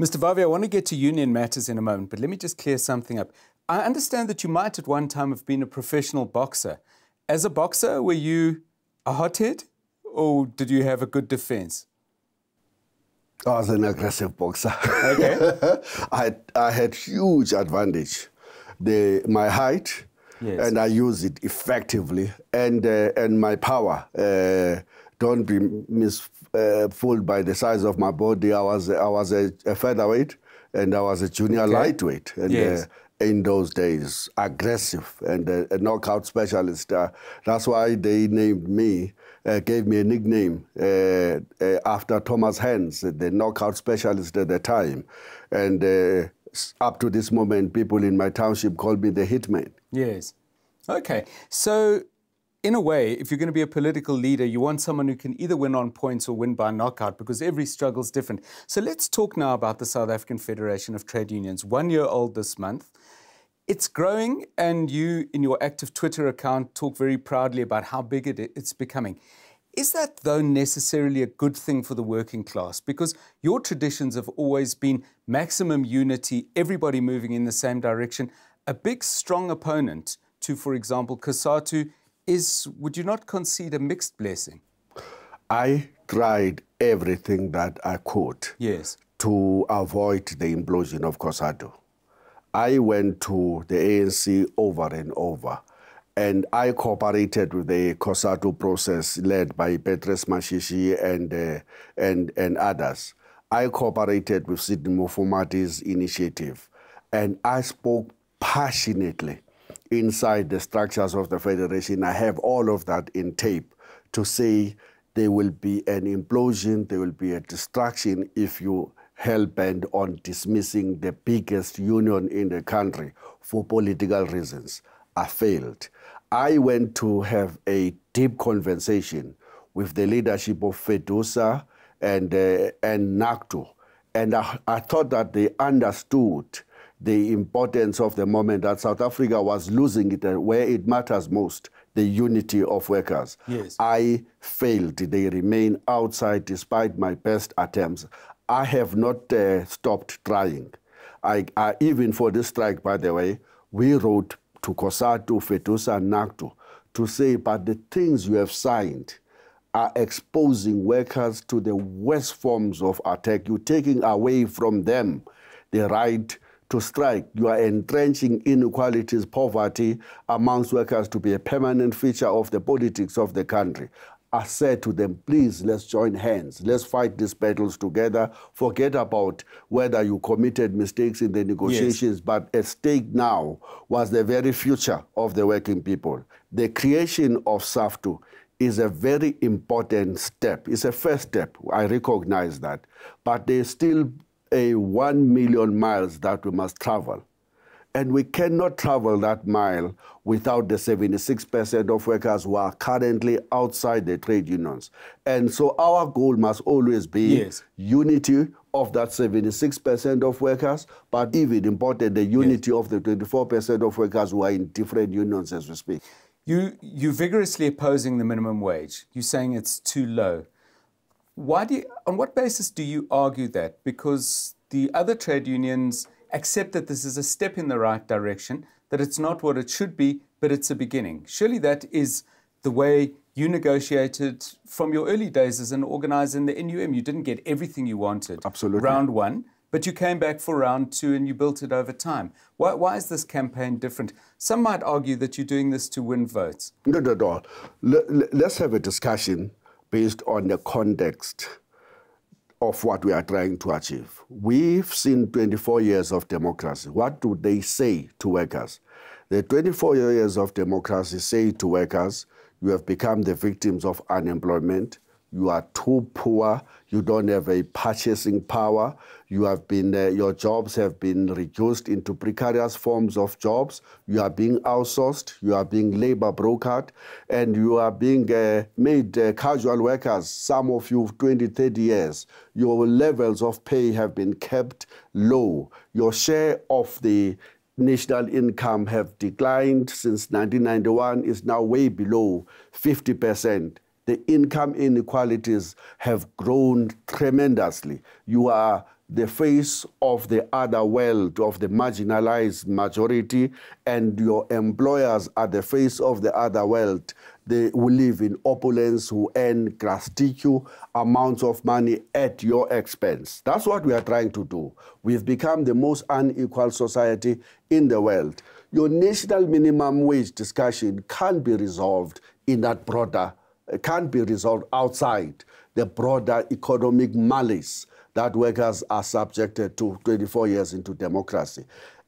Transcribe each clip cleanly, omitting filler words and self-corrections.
Mr. Vavi, I want to get to union matters in a moment, but let me just clear something up. I understand that you might at one time have been a professional boxer. As a boxer, were you a hothead or did you have a good defense? I was an aggressive boxer. Okay. I had huge advantage. My height, yes. And I use it effectively, and my power. Don't be fooled by the size of my body. I was a featherweight, and I was a junior lightweight. And yes. In those days, aggressive and a knockout specialist. That's why they named me, gave me a nickname after Thomas Hens, the knockout specialist at the time. And up to this moment, people in my township call me the hitman. Yes. Okay. So, in a way, if you're going to be a political leader, you want someone who can either win on points or win by knockout, because every struggle is different. So let's talk now about the South African Federation of Trade Unions. 1 year old this month. It's growing, and you, in your active Twitter account, talk very proudly about how big it's becoming. Is that, though, necessarily a good thing for the working class? Because your traditions have always been maximum unity, everybody moving in the same direction. A big, strong opponent to, for example, COSATU is, would you not concede, a mixed blessing? I tried everything that I could to avoid the implosion of COSATU. I went to the ANC over and over, and I cooperated with the COSATU process led by Petrus Mashishi and others. I cooperated with Sidney Mufumati's initiative, and I spoke passionately inside the structures of the Federation. I have all of that in tape to say there will be an implosion, there will be a destruction if you hell-bent on dismissing the biggest union in the country for political reasons. I failed. I went to have a deep conversation with the leadership of FEDUSA and NAFTU, and I thought that they understood the importance of the moment that South Africa was losing it where it matters most, the unity of workers. Yes. I failed. They remain outside despite my best attempts. I have not stopped trying. Even for this strike, by the way, we wrote to COSATU, FEDUSA, and NAFTU to say, but the things you have signed are exposing workers to the worst forms of attack. You're taking away from them the right to strike. You are entrenching inequalities, poverty amongst workers to be a permanent feature of the politics of the country. I said to them, please, let's join hands. Let's fight these battles together. Forget about whether you committed mistakes in the negotiations, but at stake now was the very future of the working people. The creation of SAFTU is a very important step. It's a first step. I recognize that. But there's still 1 million miles that we must travel. And we cannot travel that mile without the 76% of workers who are currently outside the trade unions. And so our goal must always be unity of that 76% of workers, but even important, the unity of the 24% of workers who are in different unions as we speak. You're vigorously opposing the minimum wage. You're saying it's too low. On what basis do you argue that? Because the other trade unions accept that this is a step in the right direction, that it's not what it should be, but it's a beginning. Surely that is the way you negotiated from your early days as an organizer in the NUM. You didn't get everything you wanted. Absolutely. Round one, but you came back for round two and you built it over time. Why is this campaign different? Some might argue that you're doing this to win votes. Not at all. Let's have a discussion based on the context of what we are trying to achieve. We've seen 24 years of democracy. What do they say to workers? The 24 years of democracy say to workers, you have become the victims of unemployment, you are too poor, you don't have a purchasing power, you have been, your jobs have been reduced into precarious forms of jobs, you are being outsourced, you are being labor brokered, and you are being made casual workers, some of you 20, 30 years. Your levels of pay have been kept low. Your share of the national income have declined since 1991, is now way below 50%. The income inequalities have grown tremendously. You are the face of the other world, of the marginalized majority, and your employers are the face of the other world. They who live in opulence, who earn gratuitous amounts of money at your expense. That's what we are trying to do. We've become the most unequal society in the world. Your national minimum wage discussion can't be resolved in that broader, can't be resolved outside the broader economic malice that workers are subjected to 24 years into democracy.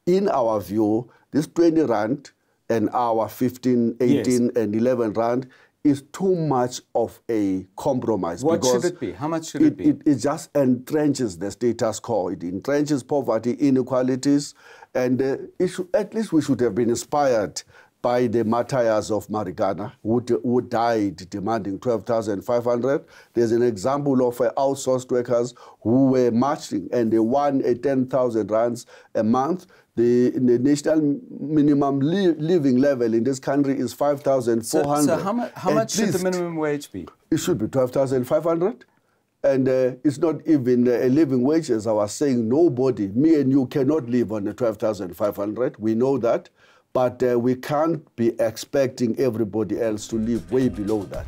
In our view, this 20 rand and our 15, 18, yes, and 11 rand is too much of a compromise. What should it be? How much should it be? It just entrenches the status quo. It entrenches poverty, inequalities, and at least we should have been inspired by the martyrs of Marikana, who died demanding 12,500. There's an example of outsourced workers who were marching and they won 10,000 rands a month. The national minimum living level in this country is 5,400. So how much should the minimum wage be? It should be 12,500. And it's not even a living wage, as I was saying. Nobody, me and you, cannot live on the 12,500. We know that. But we can't be expecting everybody else to live way below that.